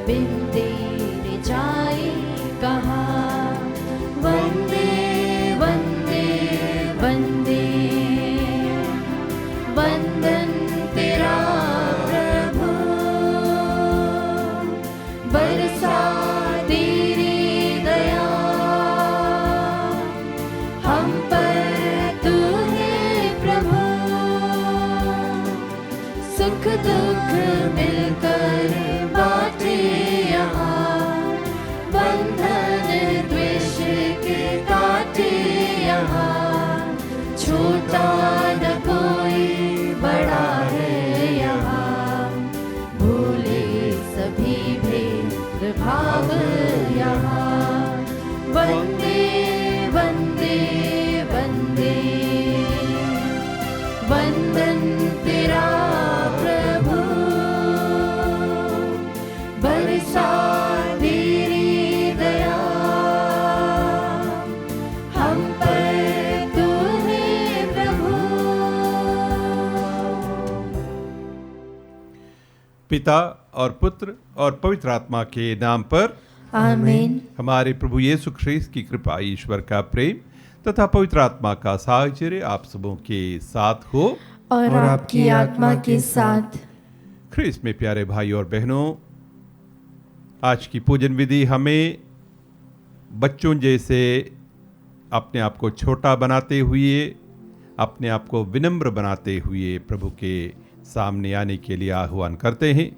बिन तेरे जाए कहाँ। वंदे वंदे वंदे, वंदन तेरा प्रभु, बरसा तेरी दया हम पर तू है प्रभु। सुख दुख मिलकर बाटे यहाँ, बंधन द्वेष के काटे यहाँ। छोटा न कोई बड़ा है यहाँ, भूले सभी भेद भाव यहाँ। वंदे वंदे वंदे, वंदन तेरा प्रभु, बरसा तेरी दया हम पर तू है प्रभु। पिता और पुत्र और पवित्र आत्मा के नाम पर आमीन। हमारे प्रभु यीशु ख्रीस्त की कृपा, ईश्वर का प्रेम तथा पवित्र आत्मा का साहचर्य आप सबों के साथ हो और आपकी आत्मा के साथ। ख्रीस्त में प्यारे भाई और बहनों, आज की पूजन विधि हमें बच्चों जैसे अपने आप को छोटा बनाते हुए, अपने आप को विनम्र बनाते हुए प्रभु के सामने आने के लिए आह्वान करते हैं।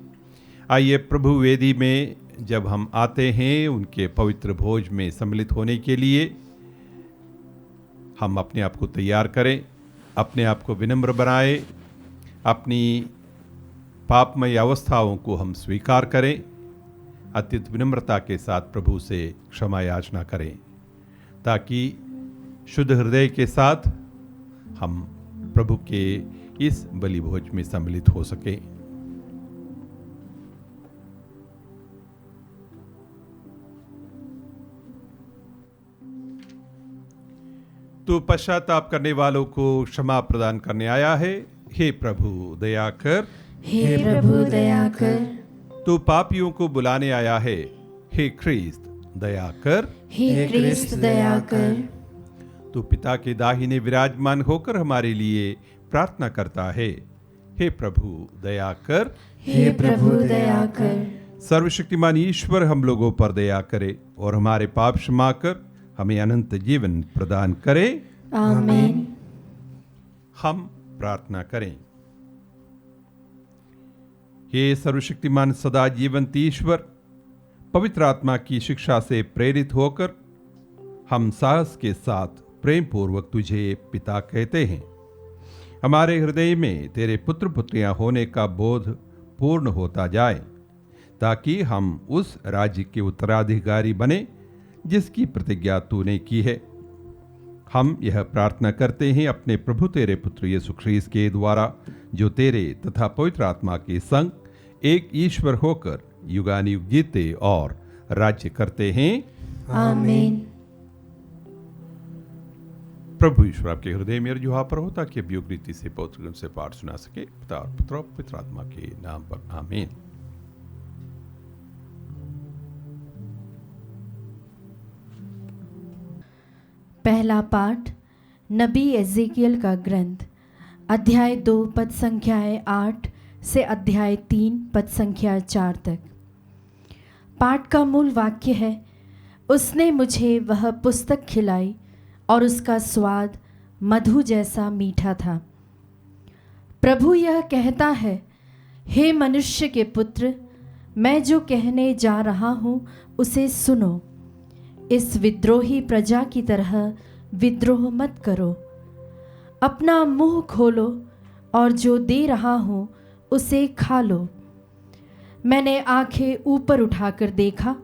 आइए प्रभु वेदी में जब हम आते हैं उनके पवित्र भोज में सम्मिलित होने के लिए हम अपने आप को तैयार करें, अपने आप को विनम्र बनाएं, अपनी पापमय अवस्थाओं को हम स्वीकार करें, अत्यंत विनम्रता के साथ प्रभु से क्षमा याचना करें, ताकि शुद्ध हृदय के साथ हम प्रभु के इस बलि भोज में सम्मिलित हो सकें। तो पश्चाताप करने वालों को क्षमा प्रदान करने आया है। हे प्रभु दया कर, हे प्रभु दया कर। तो पापियों को बुलाने आया है। हे ख्रीस्त दया कर, हे ख्रीस्त दया कर। तो पिता के दाहिने विराजमान होकर हमारे लिए प्रार्थना करता है। हे प्रभु दया कर, हे प्रभु दया कर। सर्वशक्तिमान ईश्वर हम लोगों पर दया करे और हमारे पाप क्षमा कर हमें अनंत जीवन प्रदान करे। आमीन। हम प्रार्थना करें। हे सर्वशक्तिमान सदा जीवंत ईश्वर, पवित्र आत्मा की शिक्षा से प्रेरित होकर हम साहस के साथ प्रेम पूर्वक तुझे पिता कहते हैं। हमारे हृदय में तेरे पुत्र पुत्रियां होने का बोध पूर्ण होता जाए, ताकि हम उस राज्य के उत्तराधिकारी बने जिसकी प्रतिज्ञा तूने की है। हम यह प्रार्थना करते हैं अपने प्रभु तेरे पुत्र यीशु ख्रीस्त के द्वारा, जो तेरे तथा पवित्र आत्मा के संग एक ईश्वर होकर युगानुयुग जीते और राज्य करते हैं। आमीन। प्रभु ईश्वर आपके हृदय में अर्जुहा पर हो, ताकि अब योग रीति से पवित्र से पाठ सुना सके। पिता और पुत्र और पवित्र आत्मा के नाम पर आमीन। पहला पाठ नबी एजेकियल का ग्रंथ, अध्याय 2 पद संख्याएं 8 से अध्याय 3 पद संख्या 4 तक। पाठ का मूल वाक्य है, उसने मुझे वह पुस्तक खिलाई और उसका स्वाद मधु जैसा मीठा था। प्रभु यह कहता है, हे मनुष्य के पुत्र, मैं जो कहने जा रहा हूँ उसे सुनो। इस विद्रोही प्रजा की तरह विद्रोह मत करो। अपना मुंह खोलो और जो दे रहा हूँ उसे खा लो। मैंने आंखें ऊपर उठाकर देखा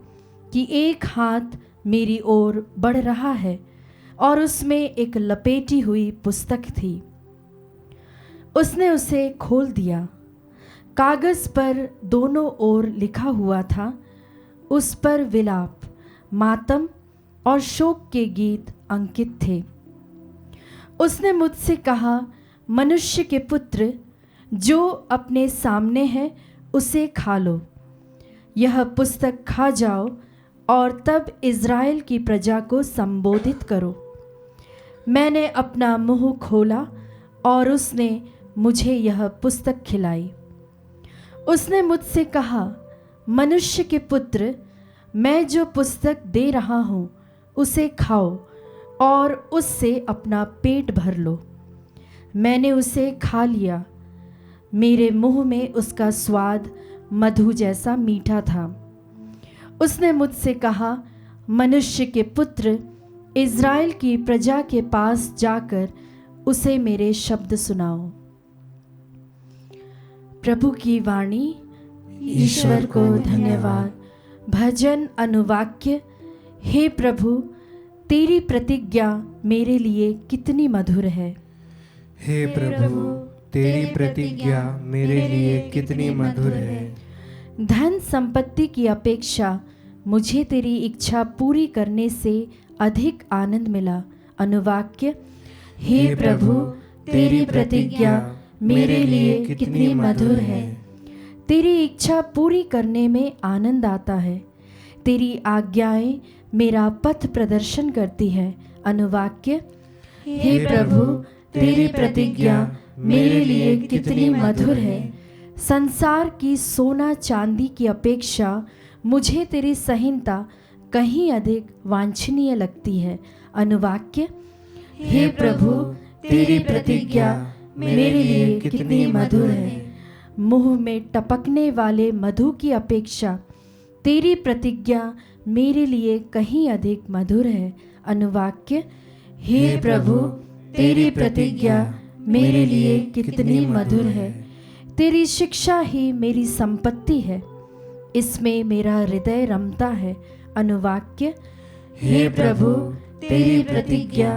कि एक हाथ मेरी ओर बढ़ रहा है और उसमें एक लपेटी हुई पुस्तक थी। उसने उसे खोल दिया। कागज़ पर दोनों ओर लिखा हुआ था। उस पर विलाप, मातम और शोक के गीत अंकित थे। उसने मुझसे कहा, मनुष्य के पुत्र, जो अपने सामने है उसे खा लो। यह पुस्तक खा जाओ और तब इज़राइल की प्रजा को संबोधित करो। मैंने अपना मुंह खोला और उसने मुझे यह पुस्तक खिलाई। उसने मुझसे कहा, मनुष्य के पुत्र, मैं जो पुस्तक दे रहा हूँ उसे खाओ और उससे अपना पेट भर लो। मैंने उसे खा लिया। मेरे मुंह में उसका स्वाद मधु जैसा मीठा था। उसने मुझसे कहा, मनुष्य के पुत्र, इज़राइल की प्रजा के पास जाकर उसे मेरे शब्द सुनाओ। प्रभु की वाणी। ईश्वर को धन्यवाद। भजन अनुवाक्य। हे प्रभु, तेरी प्रतिज्ञा मेरे लिए कितनी मधुर है। हे प्रभु, तेरी प्रतिज्ञा मेरे लिए कितनी मधुर है। धन संपत्ति की अपेक्षा मुझे तेरी इच्छा पूरी करने से अधिक आनंद मिला। अनुवाक्य। हे प्रभु, तेरी प्रतिज्ञा मेरे लिए कितनी मधुर है। तेरी इच्छा पूरी करने में आनंद आता है। तेरी आज्ञाएं मेरा पथ प्रदर्शन करती है। अनुवाक्य। हे प्रभु, तेरी प्रतिज्ञा मेरे लिए कितनी मधुर है। संसार की सोना चांदी की अपेक्षा मुझे तेरी संहिता कहीं अधिक वांछनीय लगती है। अनुवाक्य। हे प्रभु, तेरी प्रतिज्ञा मेरे लिए कितनी मधुर है। मुंह में टपकने वाले मधु की अपेक्षा तेरी प्रतिज्ञा मेरे लिए कहीं अधिक मधुर है। अनुवाक्य। हे प्रभु, तेरी प्रतिज्ञा मेरे लिए कितनी मधुर है। तेरी शिक्षा ही मेरी संपत्ति है, इसमें मेरा हृदय रमता है। अनुवाक्य। हे प्रभु, तेरी प्रतिज्ञा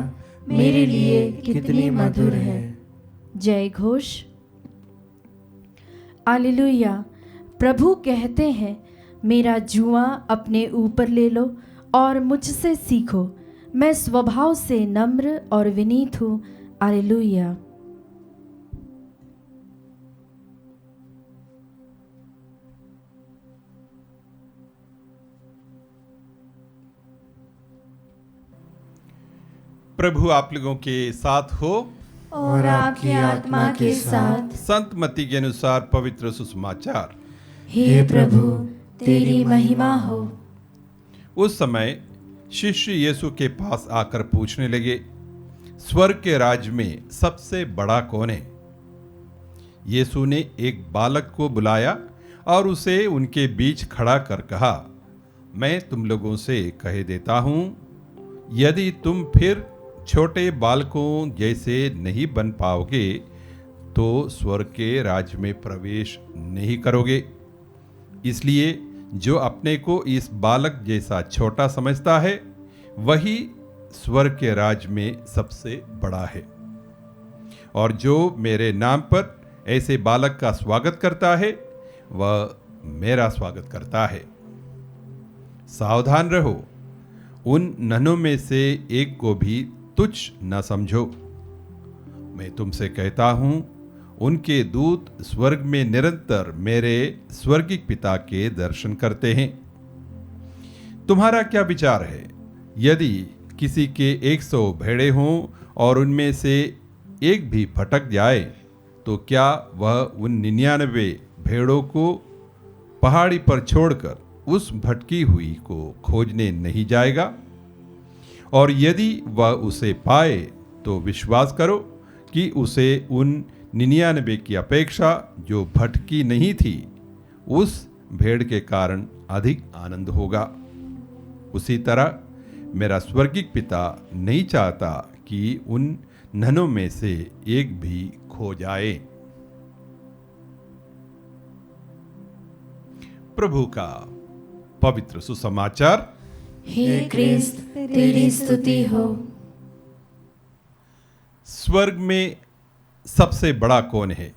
मेरे लिए कितनी मधुर है। जय घोष। हालेलुया। प्रभु कहते हैं, मेरा जुआ अपने ऊपर ले लो और मुझसे सीखो, मैं स्वभाव से नम्र और विनीत हूँ। हालेलुया। प्रभु आप लोगों के साथ हो और आपकी आत्मा के साथ। संत मत्ती के अनुसार पवित्र सुसमाचार। हे प्रभु, तेरी महिमा हो। उस समय शिष्य यीशु के पास आकर पूछने लगे, स्वर्ग के राज्य में सबसे बड़ा कौन है? यीशु ने एक बालक को बुलाया और उसे उनके बीच खड़ा कर कहा, मैं तुम लोगों से कह देता हूं, यदि तुम फिर छोटे बालकों जैसे नहीं बन पाओगे तो स्वर्ग के राज्य में प्रवेश नहीं करोगे। इसलिए जो अपने को इस बालक जैसा छोटा समझता है वही स्वर्ग के राज्य में सबसे बड़ा है। और जो मेरे नाम पर ऐसे बालक का स्वागत करता है वह मेरा स्वागत करता है। सावधान रहो, उन नन्हों में से एक को भी तुच्छ न समझो। मैं तुमसे कहता हूं, उनके दूत स्वर्ग में निरंतर मेरे स्वर्गिक पिता के दर्शन करते हैं। तुम्हारा क्या विचार है? यदि किसी के 100 भेड़ें हों और उनमें से एक भी भटक जाए तो क्या वह उन 99 भेड़ों को पहाड़ी पर छोड़कर उस भटकी हुई को खोजने नहीं जाएगा? और यदि वह उसे पाए तो विश्वास करो कि उसे उन 99 की अपेक्षा जो भटकी नहीं थी उस भेड़ के कारण अधिक आनंद होगा। उसी तरह मेरा स्वर्गिक पिता नहीं चाहता कि उन नन्हों में से एक भी खो जाए। प्रभु का पवित्र सुसमाचार। हे क्रिस्त, तेरी स्तुति हो। स्वर्ग में सबसे बड़ा कौन है?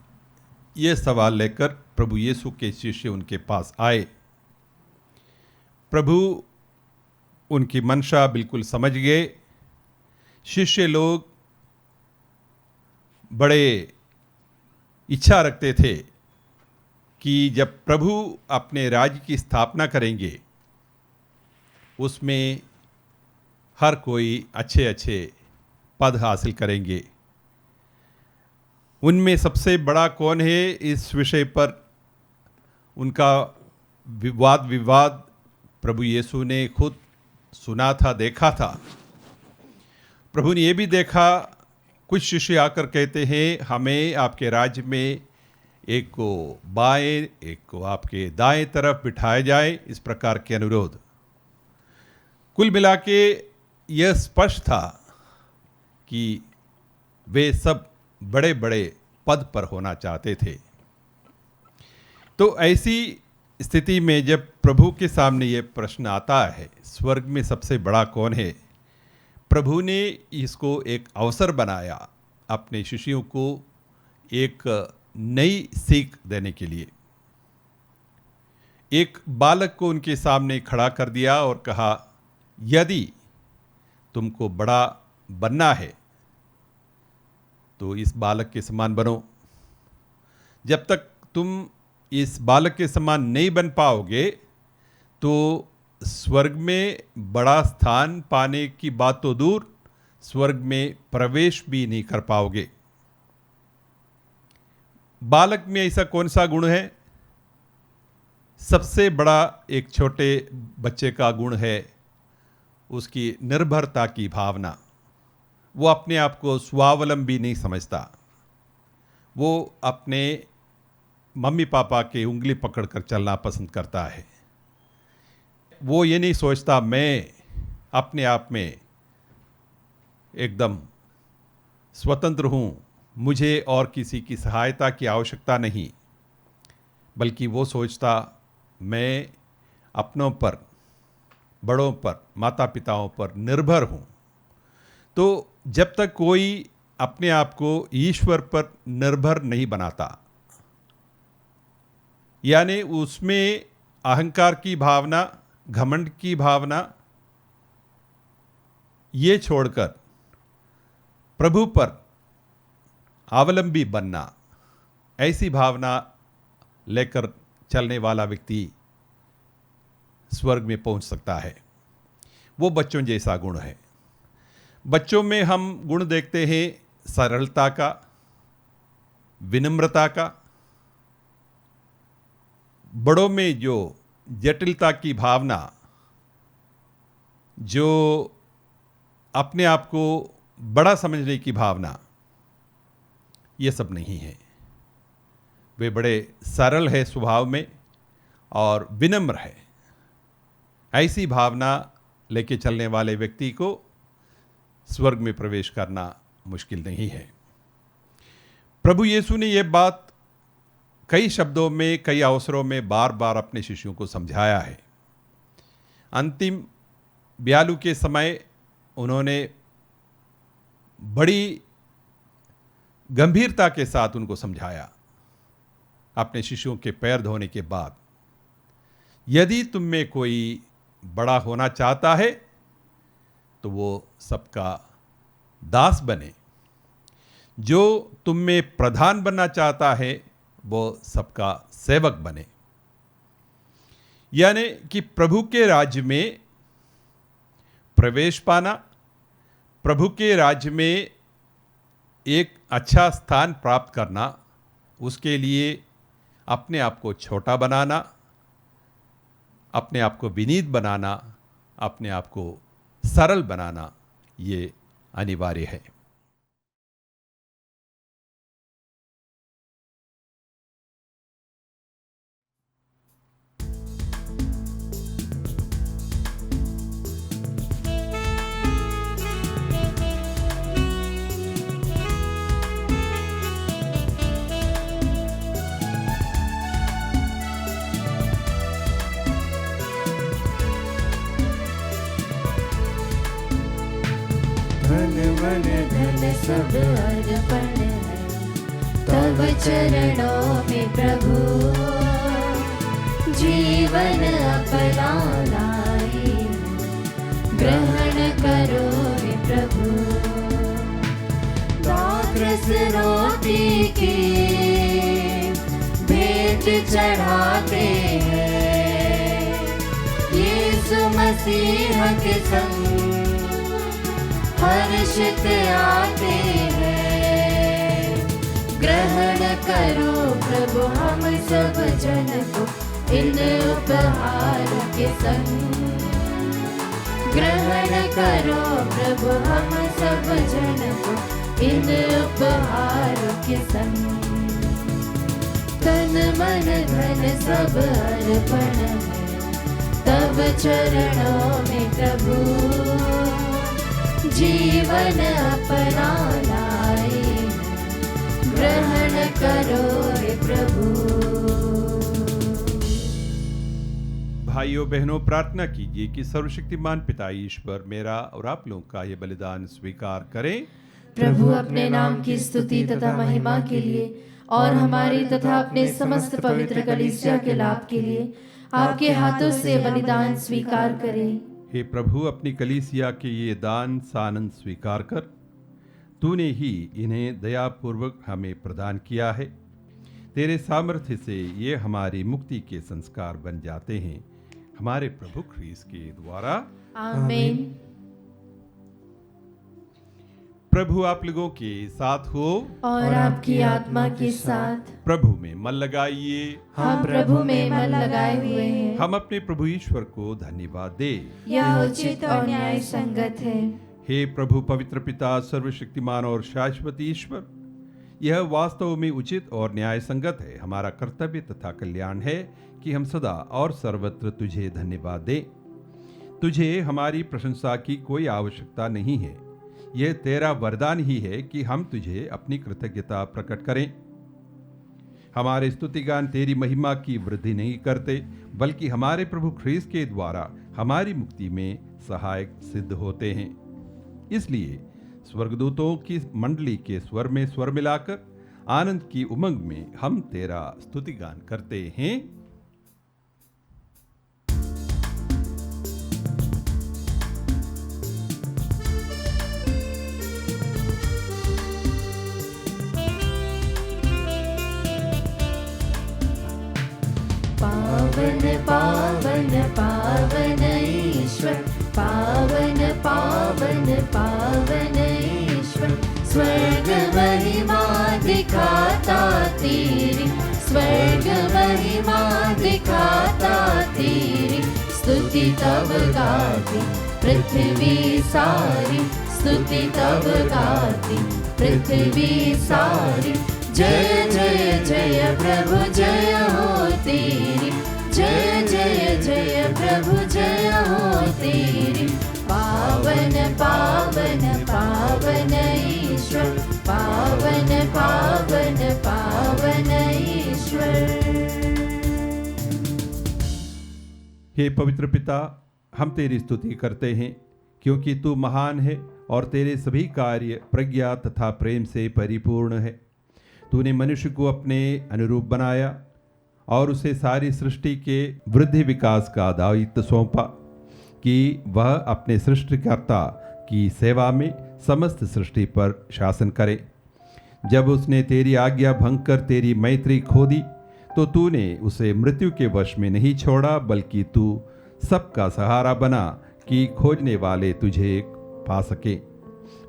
यह सवाल लेकर प्रभु यीशु के शिष्य उनके पास आए। प्रभु उनकी मंशा बिल्कुल समझ गए। शिष्य लोग बड़े इच्छा रखते थे कि जब प्रभु अपने राज्य की स्थापना करेंगे उसमें हर कोई अच्छे अच्छे पद हासिल करेंगे। उनमें सबसे बड़ा कौन है, इस विषय पर उनका विवाद प्रभु यीशु ने खुद सुना था, देखा था। प्रभु ने ये भी देखा, कुछ शिष्य आकर कहते हैं हमें आपके राज्य में एक को बाएं एक को आपके दाएं तरफ बिठाया जाए, इस प्रकार के अनुरोध। कुल मिला के यह स्पष्ट था कि वे सब बड़े बड़े पद पर होना चाहते थे। तो ऐसी स्थिति में जब प्रभु के सामने ये प्रश्न आता है, स्वर्ग में सबसे बड़ा कौन है, प्रभु ने इसको एक अवसर बनाया अपने शिष्यों को एक नई सीख देने के लिए। एक बालक को उनके सामने खड़ा कर दिया और कहा, यदि तुमको बड़ा बनना है तो इस बालक के समान बनो। जब तक तुम इस बालक के समान नहीं बन पाओगे तो स्वर्ग में बड़ा स्थान पाने की बात तो दूर, स्वर्ग में प्रवेश भी नहीं कर पाओगे। बालक में ऐसा कौन सा गुण है? सबसे बड़ा एक छोटे बच्चे का गुण है उसकी निर्भरता की भावना। वो अपने आप को स्वावलंबी नहीं समझता। वो अपने मम्मी पापा के उंगली पकड़कर चलना पसंद करता है। वो ये नहीं सोचता मैं अपने आप में एकदम स्वतंत्र हूँ, मुझे और किसी की सहायता की आवश्यकता नहीं, बल्कि वो सोचता मैं अपनों पर, बड़ों पर, माता पिताओं पर निर्भर हूँ। तो जब तक कोई अपने आप को ईश्वर पर निर्भर नहीं बनाता, यानी उसमें अहंकार की भावना, घमंड की भावना ये छोड़कर प्रभु पर अवलंबी बनना, ऐसी भावना लेकर चलने वाला व्यक्ति स्वर्ग में पहुंच सकता है। वो बच्चों जैसा गुण है। बच्चों में हम गुण देखते हैं सरलता का, विनम्रता का। बड़ों में जो जटिलता की भावना, जो अपने आप को बड़ा समझने की भावना, ये सब नहीं है। वे बड़े सरल है स्वभाव में और विनम्र है। ऐसी भावना लेके चलने वाले व्यक्ति को स्वर्ग में प्रवेश करना मुश्किल नहीं है। प्रभु यीशु ने यह बात कई शब्दों में, कई अवसरों में बार बार अपने शिष्यों को समझाया है। अंतिम ब्यालू के समय उन्होंने बड़ी गंभीरता के साथ उनको समझाया अपने शिष्यों के पैर धोने के बाद, यदि तुम में कोई बड़ा होना चाहता है तो वो सबका दास बने, जो तुम में प्रधान बनना चाहता है वो सबका सेवक बने। यानी कि प्रभु के राज्य में प्रवेश पाना, प्रभु के राज्य में एक अच्छा स्थान प्राप्त करना, उसके लिए अपने आप को छोटा बनाना, अपने आप को विनीत बनाना, अपने आप को सरल बनाना, ये अनिवार्य है। धन मन धन सब अर्पण है तब चरणों में प्रभु, जीवन अपना लाई ग्रहण करो हे प्रभु। दास रोटी की भेंट चढ़ाते हैं। यीशु मसीह के संग हर्षित आते हैं। ग्रहण करो प्रभु हम सब जन को इन उपहार के संग। ग्रहण करो प्रभु हम सब जन को इन उपहार के संग। तन मन धन सब अर्पण है तब चरणों में प्रभु। जीवन अपना लाए ग्रहण करो हे प्रभु। भाइयों बहनों, प्रार्थना कीजिए कि सर्वशक्तिमान पिता ईश्वर मेरा और आप लोगों का ये बलिदान स्वीकार करें। प्रभु अपने नाम की स्तुति तथा महिमा के लिए और हमारी तथा अपने समस्त पवित्र कलीसिया के लाभ के लिए आपके हाथों से बलिदान स्वीकार करें। हे प्रभु, अपनी कलीसिया के ये दान सानंद स्वीकार कर तूने ही इन्हें दयापूर्वक हमें प्रदान किया है। तेरे सामर्थ्य से ये हमारी मुक्ति के संस्कार बन जाते हैं, हमारे प्रभु ख्रीस्त के द्वारा। आमीन। प्रभु आप लोगों के साथ हो और आपकी आत्मा के साथ। प्रभु में मन लगाइए। हम प्रभु में मन लगाए हुए हैं। हम अपने प्रभु ईश्वर को धन्यवाद दे। यह उचित और न्याय संगत है। हे प्रभु पवित्र पिता सर्वशक्तिमान और शाश्वत ईश्वर, यह वास्तव में उचित और न्याय संगत है। हमारा कर्तव्य तथा कल्याण है कि हम सदा और सर्वत्र तुझे धन्यवाद दें। तुझे हमारी प्रशंसा की कोई आवश्यकता नहीं है। यह तेरा वरदान ही है कि हम तुझे अपनी कृतज्ञता प्रकट करें। हमारे स्तुतिगान तेरी महिमा की वृद्धि नहीं करते, बल्कि हमारे प्रभु ख्रीस्त के द्वारा हमारी मुक्ति में सहायक सिद्ध होते हैं। इसलिए स्वर्गदूतों की मंडली के स्वर में स्वर मिलाकर आनंद की उमंग में हम तेरा स्तुतिगान करते हैं। पावन पावन पावन ईश्वर, पावन पावन पावन ईश्वर। स्वर्ग महिमा दिखाता तेरी, स्वर्ग महिमा दिखाता तेरी। स्तुति तब गाती पृथ्वी सारी, स्तुति तब गाती पृथ्वी सारी। जय जय जय प्रभु जय हो तेरी, जय जय जय प्रभु जय हो तेरी। पावन पावन पावन ईश्वर, पावन पावन पावन ईश्वर। हे पवित्र पिता, हम तेरी स्तुति करते हैं क्योंकि तू महान है और तेरे सभी कार्य प्रज्ञा तथा प्रेम से परिपूर्ण है। तूने मनुष्य को अपने अनुरूप बनाया और उसे सारी सृष्टि के वृद्धि विकास का दायित्व सौंपा कि वह अपने सृष्टिकर्ता की सेवा में समस्त सृष्टि पर शासन करे। जब उसने तेरी आज्ञा भंग कर तेरी मैत्री खो दी, तो तूने उसे मृत्यु के वश में नहीं छोड़ा, बल्कि तू सबका सहारा बना कि खोजने वाले तुझे पा सके।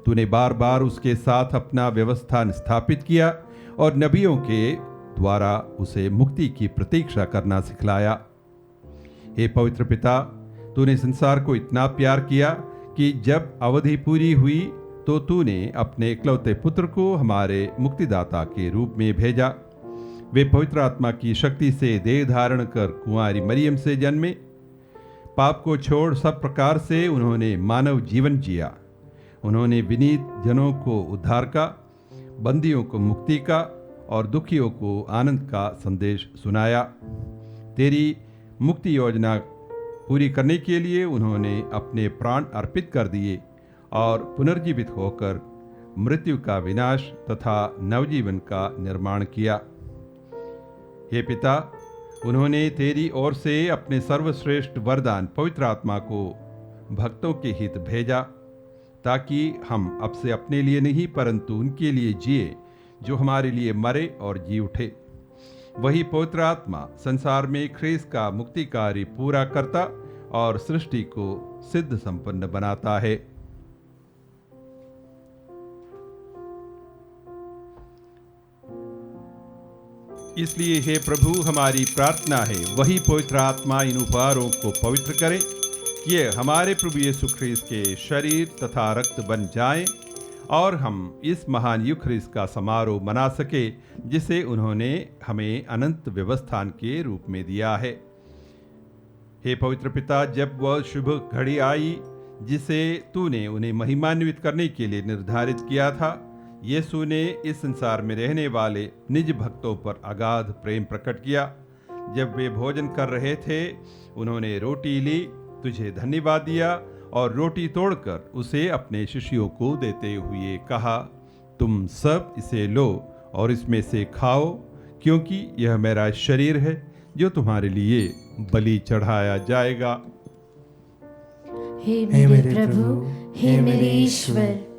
तूने बार बार उसके साथ अपना व्यवस्था स्थापित किया और नबियों के द्वारा उसे मुक्ति की प्रतीक्षा करना सिखलाया। हे पवित्र पिता, तूने संसार को इतना प्यार किया कि जब अवधि पूरी हुई तो तूने अपने इकलौते पुत्र को हमारे मुक्तिदाता के रूप में भेजा। वे पवित्र आत्मा की शक्ति से देह धारण कर कुंवारी मरियम से जन्मे। पाप को छोड़ सब प्रकार से उन्होंने मानव जीवन जिया। उन्होंने विनीत जनों को उद्धार का, बंदियों को मुक्ति का और दुखियों को आनंद का संदेश सुनाया। तेरी मुक्ति योजना पूरी करने के लिए उन्होंने अपने प्राण अर्पित कर दिए और पुनर्जीवित होकर मृत्यु का विनाश तथा नवजीवन का निर्माण किया। हे पिता, उन्होंने तेरी ओर से अपने सर्वश्रेष्ठ वरदान पवित्र आत्मा को भक्तों के हित भेजा, ताकि हम अब से अपने लिए नहीं परंतु उनके लिए जिए जो हमारे लिए मरे और जी उठे। वही पवित्र आत्मा संसार में ख्रीस्त का मुक्ति कार्य पूरा करता और सृष्टि को सिद्ध संपन्न बनाता है। इसलिए हे प्रभु, हमारी प्रार्थना है वही पवित्र आत्मा इन उपहारों को पवित्र करे कि ये हमारे प्रभु यीशु ख्रीस्त के शरीर तथा रक्त बन जाएं और हम इस महान यूखरिस्ट का समारोह मना सके जिसे उन्होंने हमें अनंत व्यवस्थान के रूप में दिया है। हे पवित्र पिता, जब वह शुभ घड़ी आई जिसे तूने उन्हें महिमान्वित करने के लिए निर्धारित किया था, यीशु ने इस संसार में रहने वाले निज भक्तों पर अगाध प्रेम प्रकट किया। जब वे भोजन कर रहे थे, उन्होंने रोटी ली, तुझे धन्यवाद दिया और रोटी तोड़कर उसे अपने शिष्यों को देते हुए कहा, तुम सब इसे लो और इसमें से खाओ, क्योंकि यह मेरा शरीर है जो तुम्हारे लिए बलि चढ़ाया जाएगा। हे मेरे प्रभु, हे मेरे ईश्वर।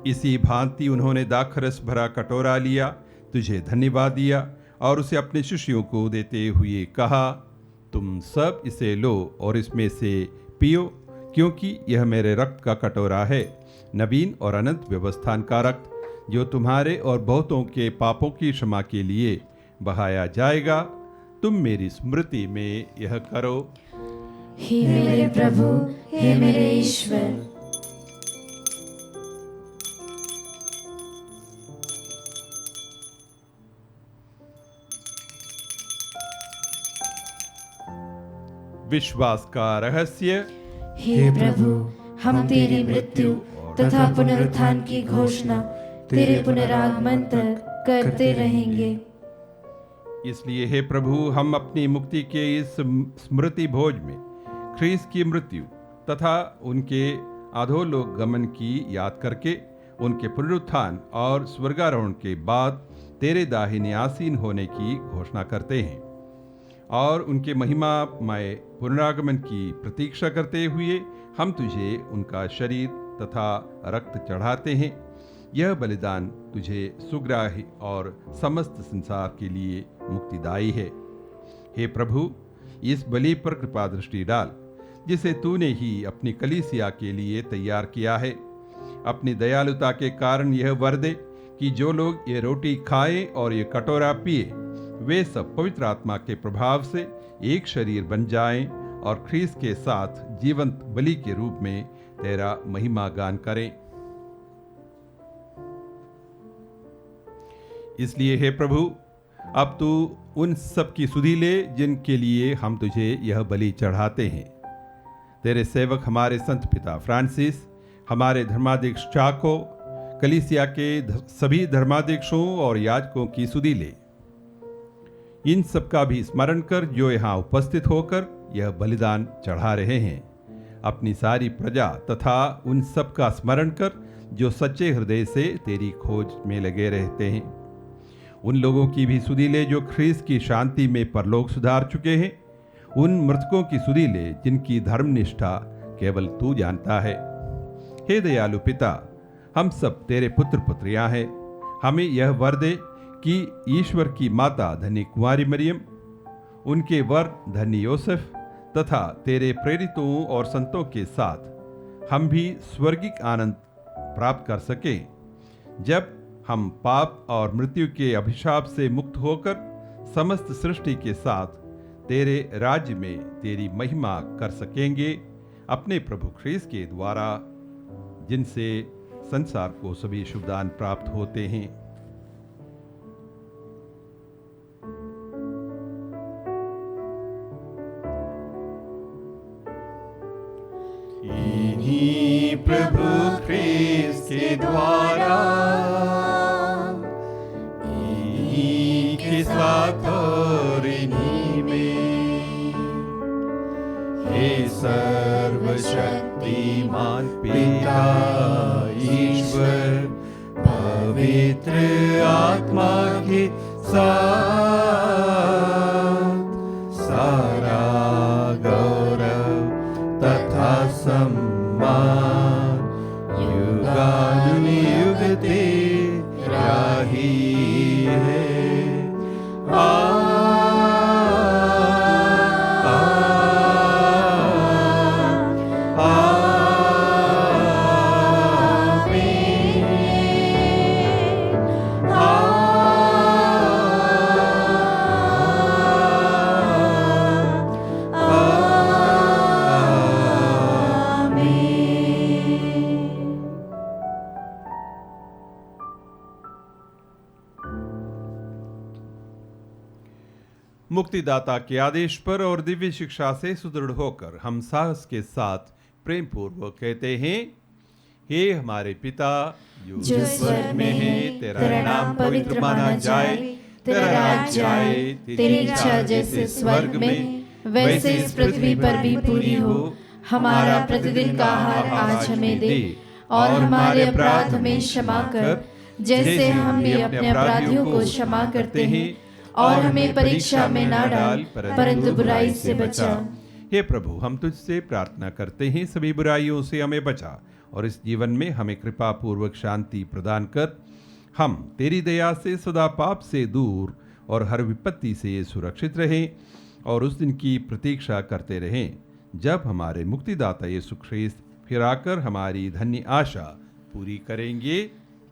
इसी भांति उन्होंने दाखरस भरा कटोरा लिया, तुझे धन्यवाद दिया और उसे अपने शिष्यों को देते हुए कहा, तुम सब इसे लो और इसमें से पियो, क्योंकि यह मेरे रक्त का कटोरा है, नवीन और अनंत व्यवस्थान का रक्त, जो तुम्हारे और बहुतों के पापों की क्षमा के लिए बहाया जाएगा। तुम मेरी स्मृति में यह करो। हे मेरे प्रभु, हे मेरे ईश्वर। विश्वास का रहस्य। हे प्रभु, हम तेरी मृत्यु तथा पुनरुत्थान की घोषणा तेरे पुनरागमन तक करते रहेंगे। इसलिए हे प्रभु, हम अपनी मुक्ति के इस स्मृति भोज में ख्रीस्त की मृत्यु तथा उनके अधोलोक गमन की याद करके उनके पुनरुत्थान और स्वर्गारोहण के बाद तेरे दाहिने आसीन होने की घोषणा करते हैं और उनके महिमामय पुनरागमन की प्रतीक्षा करते हुए हम तुझे उनका शरीर तथा रक्त चढ़ाते हैं। यह बलिदान तुझे सुग्राही और समस्त संसार के लिए मुक्तिदायी है। हे प्रभु, इस बलि पर कृपा दृष्टि डाल जिसे तूने ही अपनी कलीसिया के लिए तैयार किया है। अपनी दयालुता के कारण यह वर दे कि जो लोग ये रोटी खाएं और ये कटोरा पिए, वे सब पवित्र आत्मा के प्रभाव से एक शरीर बन जाएं और ख्रीस्त के साथ जीवंत बलि के रूप में तेरा महिमा गान करें। इसलिए हे प्रभु, अब तू उन सब की सुधि ले जिनके लिए हम तुझे यह बलि चढ़ाते हैं। तेरे सेवक हमारे संत पिता फ्रांसिस, हमारे धर्माध्यक्ष चाको, कलीसिया के सभी धर्माध्यक्षों और याजकों की सुधि ले। इन सब का भी स्मरण कर जो यहाँ उपस्थित होकर यह बलिदान चढ़ा रहे हैं। अपनी सारी प्रजा तथा उन सब का स्मरण कर जो सच्चे हृदय से तेरी खोज में लगे रहते हैं। उन लोगों की भी सुधि ले जो ख्रीस्त की शांति में परलोक सुधार चुके हैं। उन मृतकों की सुधि ले जिनकी धर्मनिष्ठा केवल तू जानता है। हे दयालु पिता, हम सब तेरे पुत्र पुत्रियां हैं। हमें यह वर दे कि ईश्वर की माता धन्य कुमारी मरियम, उनके वर धन्य योसेफ तथा तेरे प्रेरितों और संतों के साथ हम भी स्वर्गिक आनंद प्राप्त कर सकें, जब हम पाप और मृत्यु के अभिशाप से मुक्त होकर समस्त सृष्टि के साथ तेरे राज्य में तेरी महिमा कर सकेंगे, अपने प्रभु ख्रीस्त के द्वारा, जिनसे संसार को सभी शुभदान प्राप्त होते हैं। इन्हीं प्रभु ख्रीस्त के द्वारा, इन्हीं के साथ और इन्हीं में, हे सर्वशक्तिमान पिता ईश्वर, पवित्र आत्मा के साथ मुक्तिदाता के आदेश पर और दिव्य शिक्षा से सुदृढ़ होकर हम साहस के साथ प्रेम पूर्वक कहते हैं, हे हमारे पिता जो स्वर्ग में है, तेरा नाम पवित्र माना जाए, तेरा राज्य आए, तेरी इच्छा जैसे स्वर्ग में वैसे इस पृथ्वी पर भी पूरी हो। हमारा प्रतिदिन का आहार आज हमें दे, और हमारे अपराध हमें क्षमा कर, जैसे हम भी अपने अपराधियों को क्षमा करते हैं, और हमें परीक्षा में ना डाल, परंतु बुराई से बचा। हे प्रभु, हम तुझसे प्रार्थना करते हैं, सभी बुराइयों से हमें बचा और इस जीवन में हमें कृपा पूर्वक शांति प्रदान कर हम तेरी दया से सदा पाप से दूर और हर विपत्ति से सुरक्षित रहें और उस दिन की प्रतीक्षा करते रहें जब हमारे मुक्तिदाता यीशु ख्रीस्त फिर आकर हमारी धन्य आशा पूरी करेंगे।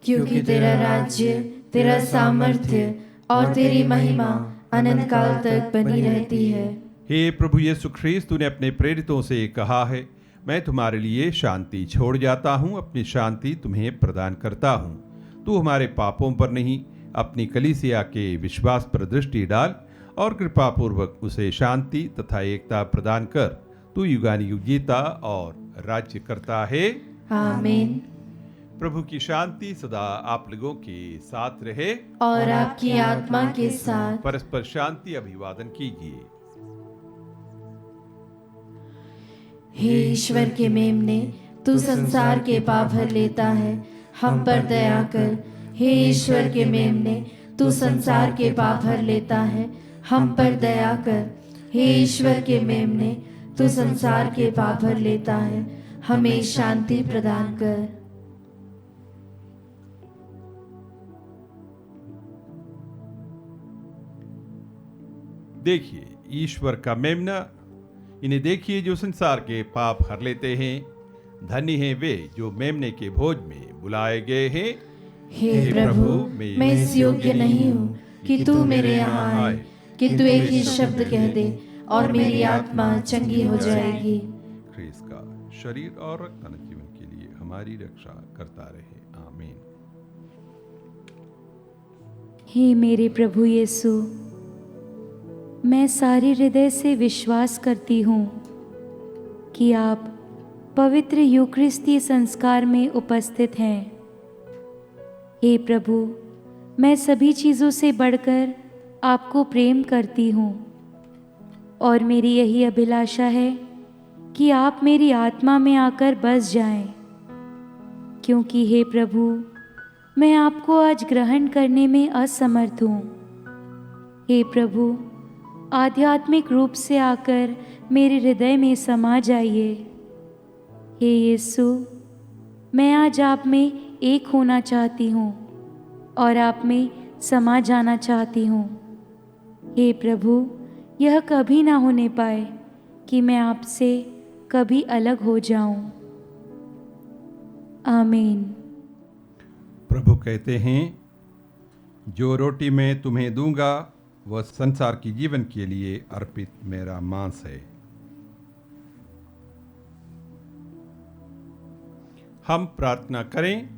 क्योंकि तेरा राज्य, तेरा सामर्थ्य और तेरी महिमा अनंत काल तक बनी रहती है। हे प्रभु यीशु ख्रीस्त, तूने अपने प्रेरितों से कहा है, मैं तुम्हारे लिए शांति छोड़ जाता हूँ, अपनी शांति तुम्हें प्रदान करता हूँ। तू हमारे पापों पर नहीं, अपनी कलीसिया के विश्वास पर दृष्टि डाल और कृपा पूर्वक उसे शांति तथा एकता प्रदान कर। तू युगानुयुग जीता और राज्य करता है। आमीन। प्रभु की शांति सदा आप लोगों के साथ रहे और आपकी आत्मा के साथ। परस्पर शांति अभिवादन कीजिए। हे ईश्वर के मेमने, तू संसार के पाप भर लेता है, हम पर दया कर। हे ईश्वर के मेमने, तू संसार के पाप भर लेता है, हम पर दया कर। हे ईश्वर के मेमने, तू संसार के पाप भर लेता है, हमें शांति प्रदान कर। देखिए ईश्वर का मेमना, इन्हें देखिए जो संसार के पाप हर लेते हैं। धन्य हैं वे जो मेमने के भोज में बुलाए गए हैं। हे प्रभु, मैं इस योग्य नहीं हूँ कि तू मेरे यहाँ आए, किंतु एक ही शब्द कह दे और मेरी आत्मा चंगी हो जाएगी। ख्रीस्त का शरीर और रक्त अनंत जीवन के लिए हमारी रक्षा करता रहे। आमीन। हे मेरे प्रभु यीशु, मैं सारे हृदय से विश्वास करती हूँ कि आप पवित्र यूकरिस्ती संस्कार में उपस्थित हैं। हे प्रभु, मैं सभी चीज़ों से बढ़कर आपको प्रेम करती हूँ और मेरी यही अभिलाषा है कि आप मेरी आत्मा में आकर बस जाएं, क्योंकि हे प्रभु, मैं आपको आज ग्रहण करने में असमर्थ हूँ। हे प्रभु, आध्यात्मिक रूप से आकर मेरे हृदय में समा जाइए। हे यीशु, मैं आज आप में एक होना चाहती हूँ और आप में समा जाना चाहती हूँ। हे प्रभु, यह कभी ना होने पाए कि मैं आपसे कभी अलग हो जाऊं। आमीन। प्रभु कहते हैं, जो रोटी मैं तुम्हें दूंगा वह संसार की जीवन के लिए अर्पित मेरा मांस है। हम प्रार्थना करें।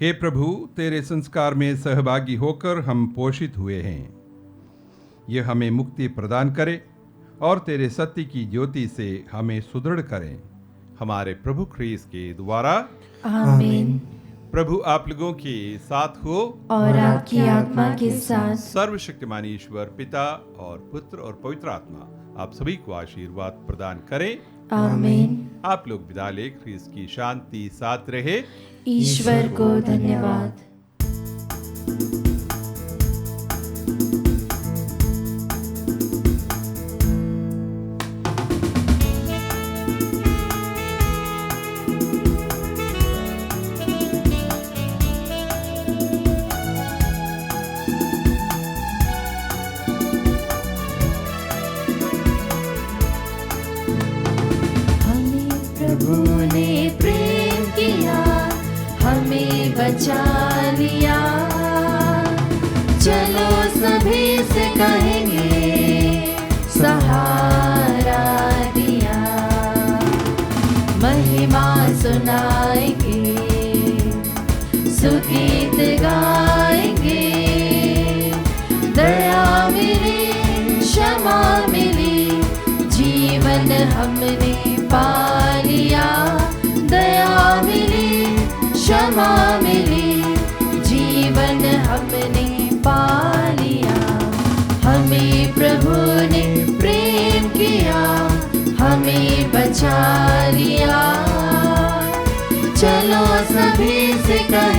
हे प्रभु, तेरे संस्कार में सहभागी होकर हम पोषित हुए हैं। यह हमें मुक्ति प्रदान करे और तेरे सत्य की ज्योति से हमें सुदृढ़ करें। हमारे प्रभु ख्रीस्त के द्वारा। आमीन। प्रभु आप लोगों के साथ हो और आपकी आत्मा के साथ। सर्वशक्तिमान ईश्वर पिता और पुत्र और पवित्र आत्मा आप सभी को आशीर्वाद प्रदान करें। आमीन। आप लोग विदा ले। ख्रीस्त की शांति साथ रहे। ईश्वर को धन्यवाद। बचा लिया, चलो सभी से कहेंगे सहारा दिया। महिमा सुनाएंगे, सुगीत गाएंगे, दया हमने पा लिया, दया मिली, क्षमा मिली, जीवन हमने पा लिया। हमें प्रभु ने प्रेम किया, हमें बचा लिया। चलो सभी से कहे